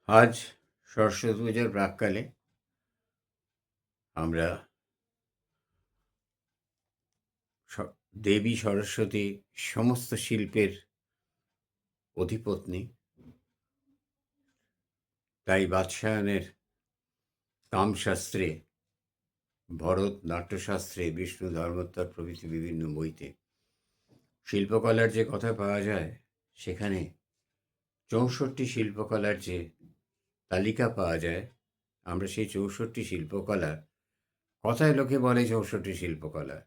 আজ সরস্বতী পূজার প্রাক্কালে আমরা দেবী সরস্বতী সমস্ত শিল্পের অধিপত্নী, তাই বাৎসায়নের কামশাস্ত্রে, ভরত নাট্যশাস্ত্রে, বিষ্ণু ধর্মোত্তর প্রভৃতি বিভিন্ন বইতে শিল্পকলার যে কথা পাওয়া যায়, সেখানে 64 শিল্পকলার যে তালিকা পাওয়া যায়, আমরা সেই 64 শিল্পকলা, কথায় লোকে বলে 64 শিল্পকলা,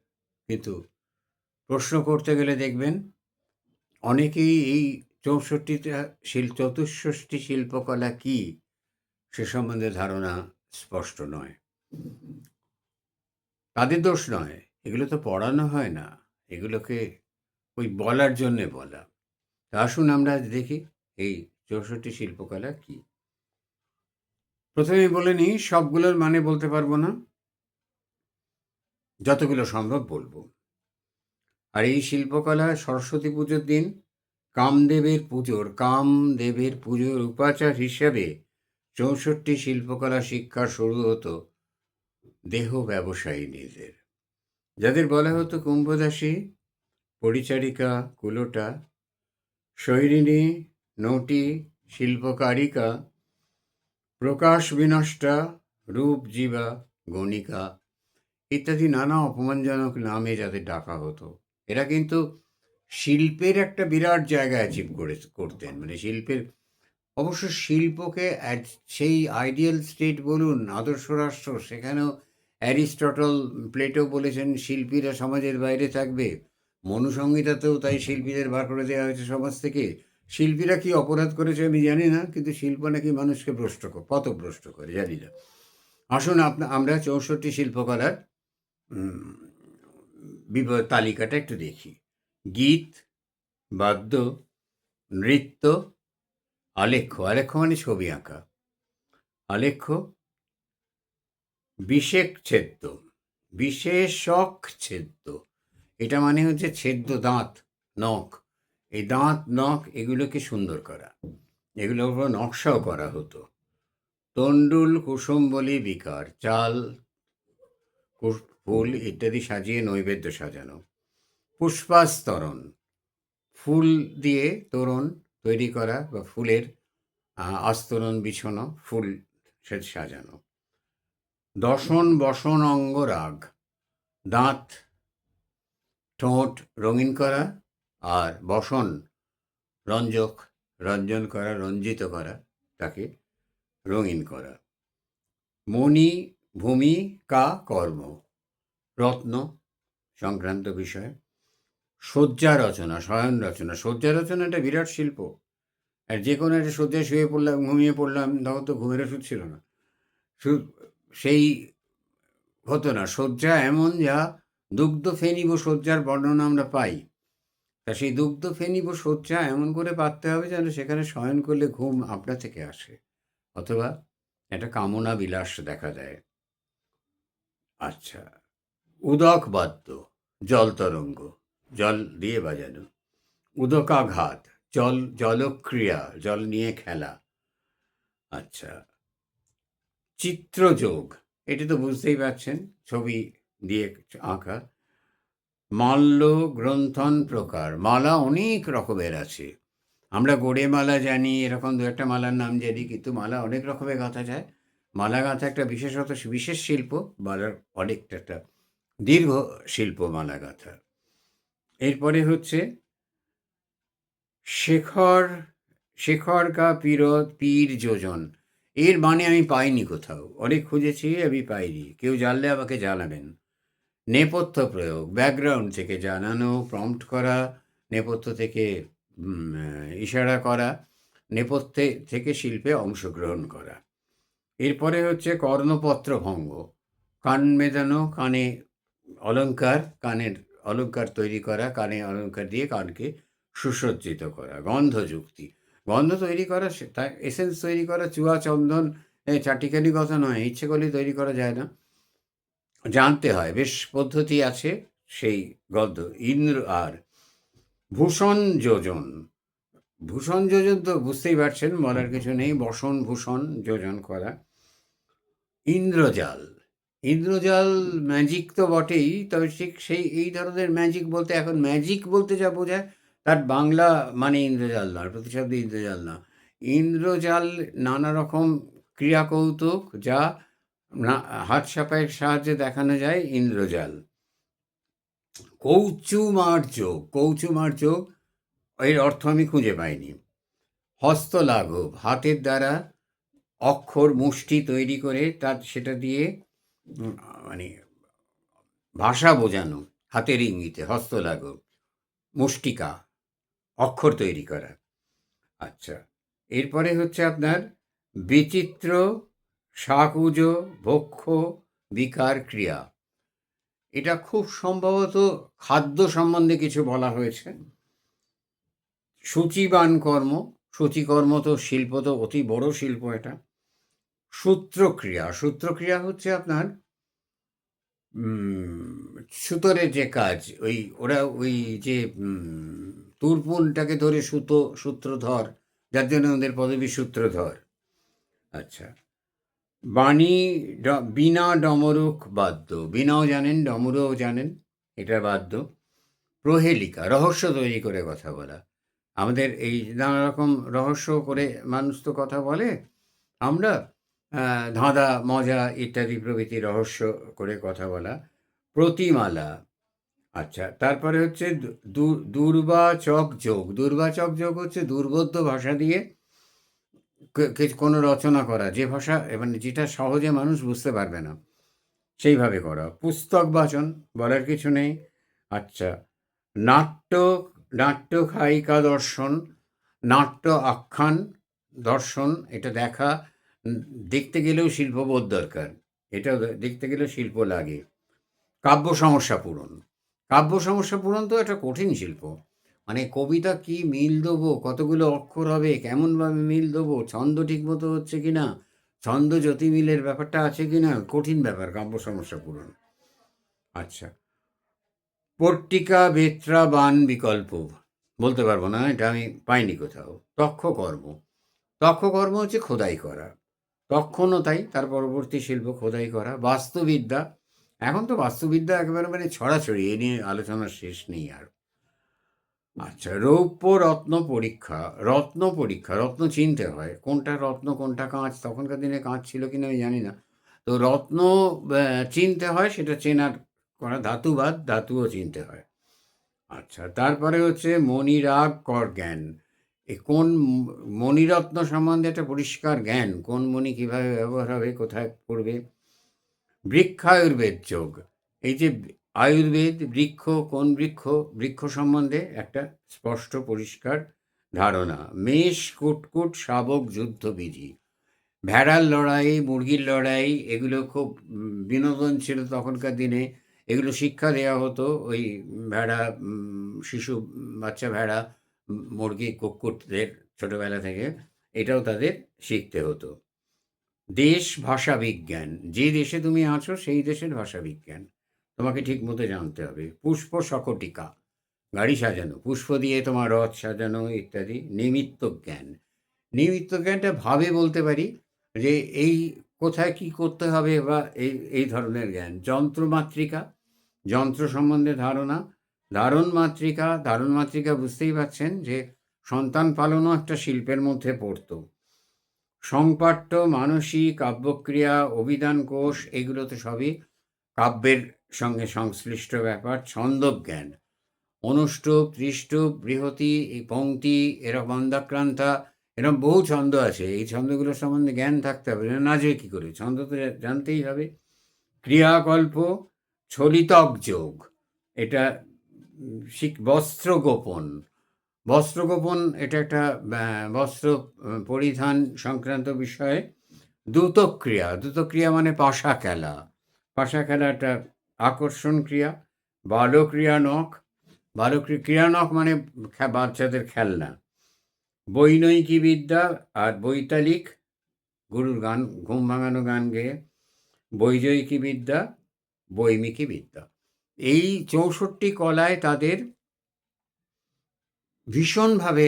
কিন্তু প্রশ্ন করতে গেলে দেখবেন অনেকেই এই 64টি শিল্পকলা কি সে সম্বন্ধে ধারণা স্পষ্ট নয়। তাদের দোষ নয়, এগুলো তো পড়ানো হয় না, এগুলোকে ওই বলার জন্যে বলা। তা আসুন আমরা আজ দেখি এই 64 শিল্পকলা কি। প্রথমেই বলে নিই, সবগুলোর মানে বলতে পারবো না, যতগুলো সম্ভব বলবো। আর এই শিল্পকলা সরস্বতী পুজোর দিন কামদেবের পুজোর উপাচার হিসেবে 64 শিল্পকলা শিক্ষা শুরু হতো দেহ ব্যবসায়ীদের, যাদের বলা হতো কুম্ভদাসী, পরিচারিকা, কুলোটা, শৈরিণী, নটি, শিল্পকারিকা, প্রকাশ বিনষ্টা, রূপজীবা, গণিকা ইত্যাদি নানা অপমানজনক নামে যাদের ডাকা হতো। এরা কিন্তু শিল্পের একটা বিরাট জায়গা অ্যাচিভ করতেন, মানে শিল্পের, অবশ্য শিল্পকে সেই আইডিয়াল স্টেট বলুন, আদর্শ রাষ্ট্র, সেখানেও অ্যারিস্টটল, প্লেটো বলেছেন শিল্পীরা সমাজের বাইরে থাকবে। মনুসংহিতাতেও তাই শিল্পীদের বার করে দেওয়া হয়েছে সমাজ থেকে। শিল্পীরা কি অপরাধ করেছে আমি জানি না, কিন্তু শিল্প নাকি মানুষকে পথভ্রষ্ট করে জানি না। আসুন আমরা 64 শিল্পকলার তালিকাটা একটু দেখি। গীত, বাদ্য, নৃত্য, আলেখ্য মানে ছবি আঁকা, আলেখ্য, বিশেষক ছেদ্য, এটা মানে হচ্ছে ছেদ্য, দাঁত, নখ, এই দাঁত নখ এগুলোকে সুন্দর করা, এগুলোর উপর নকশাও করা হতো। তণ্ডুল, কুসুম্বলী, বিকার, চাল, ফুল ইত্যাদি সাজিয়ে নৈবেদ্য সাজানো। পুষ্পাস্তরণ, ফুল দিয়ে তোরণ তৈরি করা বা ফুলের আস্তরণ বিছানো, ফুল সাজানো। দশন, বসন, অঙ্গরাগ, দাঁত, ঠোঁট রঙিন করা, আর বসন রঞ্জন করা, রঞ্জিত করা, তাকে রঙিন করা। মণি, ভূমিকা, কর্ম, রত্ন সংক্রান্ত বিষয়। শয্যা রচনা, শয়ন রচনা, শয্যা রচনাটা বিরাট শিল্প। আর যে কোনো একটা শয্যায় শুয়ে পড়লাম, ঘুমিয়ে পড়লাম, তখন তো ঘুমের ওষুধ ছিল না, সেই হতো না। শয্যা এমন, যা দুগ্ধ ফেনিব শয্যার বর্ণনা আমরা পাই। তা সেই দুগ্ধ ফেনিব শয্যা এমন করে পাততে হবে যেন সেখানে শয়ন করলে ঘুম আপনা থেকে আসে, অথবা একটা কামনা বিলাস দেখা দেয়। আচ্ছা, উদক বাদ্য, জল তরঙ্গ, জল দিয়ে বাজানো। উদকাঘাত, জলক্রিয়া, জল নিয়ে খেলা। আচ্ছা, চিত্রযোগ, এটা তো বুঝতেই পারছেন, ছবি দিয়ে আঁকা। মাল্য, গ্রন্থন প্রকার, মালা অনেক রকমের আছে। আমরা গোড়ে মালা জানি, এরকম দু একটা মালার নাম জানি, কিন্তু মালা অনেক রকমের গাঁথা যায়। মালা গাঁথা একটা বিশেষ শিল্প, মালার অনেকটা একটা দীর্ঘ শিল্প মালা গাঁথা। এরপরে হচ্ছে শেখর কা পীর যোজন, এর মানে আমি পাইনি কোথাও, অনেক খুঁজেছি, আমি পাইনি, কেউ জানলে আমাকে জানাবেন। নেপথ্য প্রয়োগ, ব্যাকগ্রাউন্ড থেকে জানানো, প্রম্পট করা, নেপথ্য থেকে ইশারা করা, নেপথ্যে থেকে শিল্পে অংশগ্রহণ করা। এরপরে হচ্ছে কর্ণপত্র ভঙ্গ, কান মেদানো, কানে অলঙ্কার, কানের অলঙ্কার তৈরি করা, কানে অলঙ্কার দিয়ে কানকে সুসজ্জিত করা। গন্ধযুক্তি, গন্ধ তৈরি করা, তাই এসেন্স তৈরি করা, চুয়া চন্দন চাটিখানি কথা নয়, ইচ্ছে করলে তৈরি করা যায় না, জানতে হয়, বেশ পদ্ধতি আছে সেই গন্ধ। আর ভূষণ যোজন, ভূষণ যোজন তো বুঝতেই পারছেন, বলার কিছু নেই। বসন ভূষণ যোজন করা। ইন্দ্রজাল, ইন্দ্রজাল ম্যাজিক তো বটেই, তবে ঠিক সেই এই ধরনের ম্যাজিক বলতে, এখন ম্যাজিক বলতে যা বোঝায় তার বাংলা মানে ইন্দ্রজাল নয়, প্রতিশব্দ ইন্দ্রজাল না। ইন্দ্রজাল নানা রকম ক্রিয়াকৌতুক যা না হাত সাপাইয়ের সাহায্যে দেখানো যায়, ইন্দ্রজাল। কৌচুমার্য, কৌচুমার্য এর অর্থ আমি খুঁজে পাইনি। হস্তলাঘব, হাতের দ্বারা অক্ষর মুষ্টি তৈরি করে তার সেটা দিয়ে মানে ভাষা বোঝানো, হাতের ইঙ্গিতে হস্তলাঘব, মুষ্টিকা, অক্ষর তৈরি করা। আচ্ছা, এরপরে হচ্ছে আপনার বিচিত্র, শাকুজ, ভক্ষ, বিকার ক্রিয়া। এটা খুব সম্ভবত খাদ্য সম্বন্ধে কিছু বলা হয়েছে। সূচিবান কর্ম, সূচিকর্ম তো শিল্প, তো অতি বড় শিল্প এটা। সূত্রক্রিয়া, সূত্রক্রিয়া হচ্ছে আপনার সুতোরের যে কাজ, ওরা ওই যে তুরপুনটাকে ধরে সূত্রধর, যার জন্য ওদের পদবী সূত্রধর। আচ্ছা, বাণী, বীণা ডমরুক বাদ্য, বীণাও জানেন, ডমরুও জানেন, এটা বাদ্য। প্রহেলিকা, রহস্য তৈরি করে কথা বলা। আমাদের এই নানা রকম রহস্য করে মানুষ তো কথা বলে, আমরা ধাঁধা, মজা ইত্যাদি প্রভৃতি রহস্য করে কথা বলা। প্রতিমালা। আচ্ছা, তারপরে হচ্ছে দুর্বাচক যোগ। দুর্বাচক যোগ হচ্ছে দুর্বোধ্য ভাষা দিয়ে কোনো রচনা করা, যে ভাষা মানে যেটা সহজে মানুষ বুঝতে পারবে না সেইভাবে করা। পুস্তক বাচন, বলার কিছু নেই। আচ্ছা, নাট্য, নাট্যখায়িকা দর্শন, নাট্য আখ্যান দর্শন, এটা দেখা, দেখতে গেলেও শিল্পবোধ দরকার, এটা দেখতে গেলেও শিল্প লাগে। কাব্য সমস্যা পূরণ, কাব্য সমস্যা পূরণ তো একটা কঠিন শিল্প। মানে কবিতা কি মিল দেবো, কতগুলো অক্ষর হবে, কেমনভাবে মিল দেবো, ছন্দ ঠিক মতো হচ্ছে কি না, ছন্দ জ্যোতি মিলের ব্যাপারটা আছে কি না, কঠিন ব্যাপার কাব্য সমস্যা পূরণ। আচ্ছা, পট্টিকা, বেত্রা, বান, বিকল্প, বলতে পারবো না, এটা আমি পাইনি কোথাও। তক্ষকর্ম, তক্ষকর্ম হচ্ছে খোদাই করা, তক্ষণও তাই, তার পরবর্তী শিল্প খোদাই করা। বাস্তুবিদ্যা, এখন তো বাস্তুবিদ্যা একেবারে মানে ছড়াছড়ি, এ নিয়ে আলোচনার শেষ নেই আর। আচ্ছা, রৌপ্য রত্ন পরীক্ষা, রত্ন পরীক্ষা, রত্ন চিনতে হয়, কোনটা রত্ন কোনটা কাঁচ, তখনকার দিনে কাঁচ ছিল কিনা আমি জানি না, তো রত্ন চিনতে হয়, সেটা চেনার করা। ধাতুবাদ, ধাতুও চিনতে হয়। আচ্ছা, তারপরে হচ্ছে মণিরাগ কর জ্ঞান, এই কোন মণিরত্ন সম্বন্ধে একটা পরিষ্কার জ্ঞান, কোন মণি কীভাবে ব্যবহার হবে, কোথায় পড়বে। বৃক্ষায়ুর্বেদ যোগ, এই যে আয়ুর্বেদ, বৃক্ষ, কোন বৃক্ষ, বৃক্ষ সম্বন্ধে একটা স্পষ্ট পরিষ্কার ধারণা। মেষ, কুটকুট, শাবক, যুদ্ধবিধি, ভেড়ার লড়াই, মুরগির লড়াই, এগুলো খুব বিনোদন ছিল তখনকার দিনে, এগুলো শিক্ষা দেওয়া হতো। ওই ভেড়া, শিশু বাচ্চা ভেড়া, মুরগি, কুক্কুটদের ছোটোবেলা থেকে এটাও তাদের শিখতে হতো। দেশ, ভাষা বিজ্ঞান, যে দেশে তুমি আছো সেই দেশের ভাষা বিজ্ঞান তোমাকে ঠিক মতো জানতে হবে। পুষ্প শকটিকা, গাড়ি সাজানো, পুষ্প দিয়ে তোমার রথ সাজানো ইত্যাদি। নিমিত্ত জ্ঞান, নিমিত্ত জ্ঞানটা ভাবে বলতে পারি যে এই কোথায় কি করতে হবে, বা এই এই ধরনের জ্ঞান। যন্ত্রমাতৃকা, যন্ত্র সম্বন্ধে ধারণা। ধারণ মাতৃকা, ধারণ মাতৃকা বুঝতেই পারছেন যে সন্তান পালনও একটা শিল্পের মধ্যে পড়তো। সংপাট্য, মানসী, কাব্যক্রিয়া, অভিধান কোষ, এগুলো তো সবই কাব্যের সঙ্গে সংশ্লিষ্ট ব্যাপার। ছন্দজ্ঞান, অনুষ্টুপ, ত্রিষ্টুপ, বৃহতি, এই পংক্তি, এরকম মন্দাক্রান্তা, এরকম বহু ছন্দ আছে, এই ছন্দগুলোর সম্বন্ধে জ্ঞান থাকতে হবে, না যে কী করে, ছন্দ তো জানতেই হবে। ক্রিয়াকল্প, ছলিতক যোগ, এটা বস্ত্র গোপন, বস্ত্র গোপন, এটা একটা বস্ত্র পরিধান সংক্রান্ত বিষয়ে। দ্রুতক্রিয়া, দ্রুতক্রিয়া মানে পাশা খেলা, পাশা খেলা একটা আকর্ষণ ক্রিয়া। বালক্রিয়ানক, ক্রিয়ানক মানে বাচ্চাদের খেলনা। বৈনয়িকী বিদ্যা আর বৈতালিক, গুরুর গান, ঘুম ভাঙানো গান গেয়ে। বৈজয়িকী বিদ্যা, বৈমিকী বিদ্যা, এই 64 কলায় তাদের ভীষণভাবে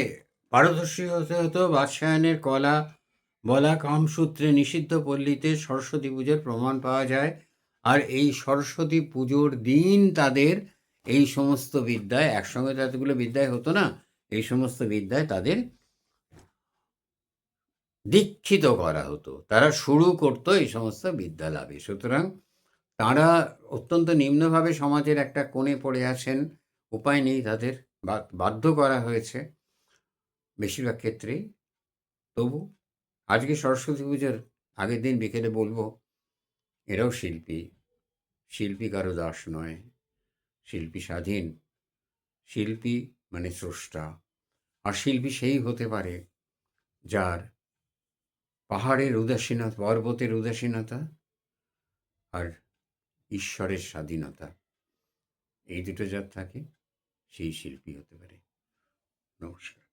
পারদর্শী হতে হতো বাদশায়ানের কলা বলা কামসূত্রে নিষিদ্ধ পল্লীতে সরস্বতী পুজোর প্রমাণ পাওয়া যায়। আর এই সরস্বতী পুজোর দিন তাদের এই সমস্ত বিদ্যায়, একসঙ্গে তো এতগুলো বিদ্যায় হতো না, এই সমস্ত বিদ্যায় তাদের দীক্ষিত করা হতো, তারা শুরু করতো এই সমস্ত বিদ্যা লাভে। সুতরাং তাঁরা অত্যন্ত নিম্নভাবে সমাজের একটা কোণে পড়ে আছেন, উপায় নেই তাদের, বাধ্য করা হয়েছে বেশিরভাগ ক্ষেত্রেই। তবু আজকে সরস্বতী পুজোর আগের দিন বিকেলে বলবো, এরাও শিল্পী, শিল্পী কারো দাস নয়, শিল্পী স্বাধীন, শিল্পী মানে স্রষ্টা। আর শিল্পী সেই হতে পারে যার পাহাড়ের উদাসীনতা, পর্বতের উদাসীনতা আর ঈশ্বরের স্বাধীনতা, এই দুটো যার থাকে সেই শিল্পী হতে পারে। নমস্কার।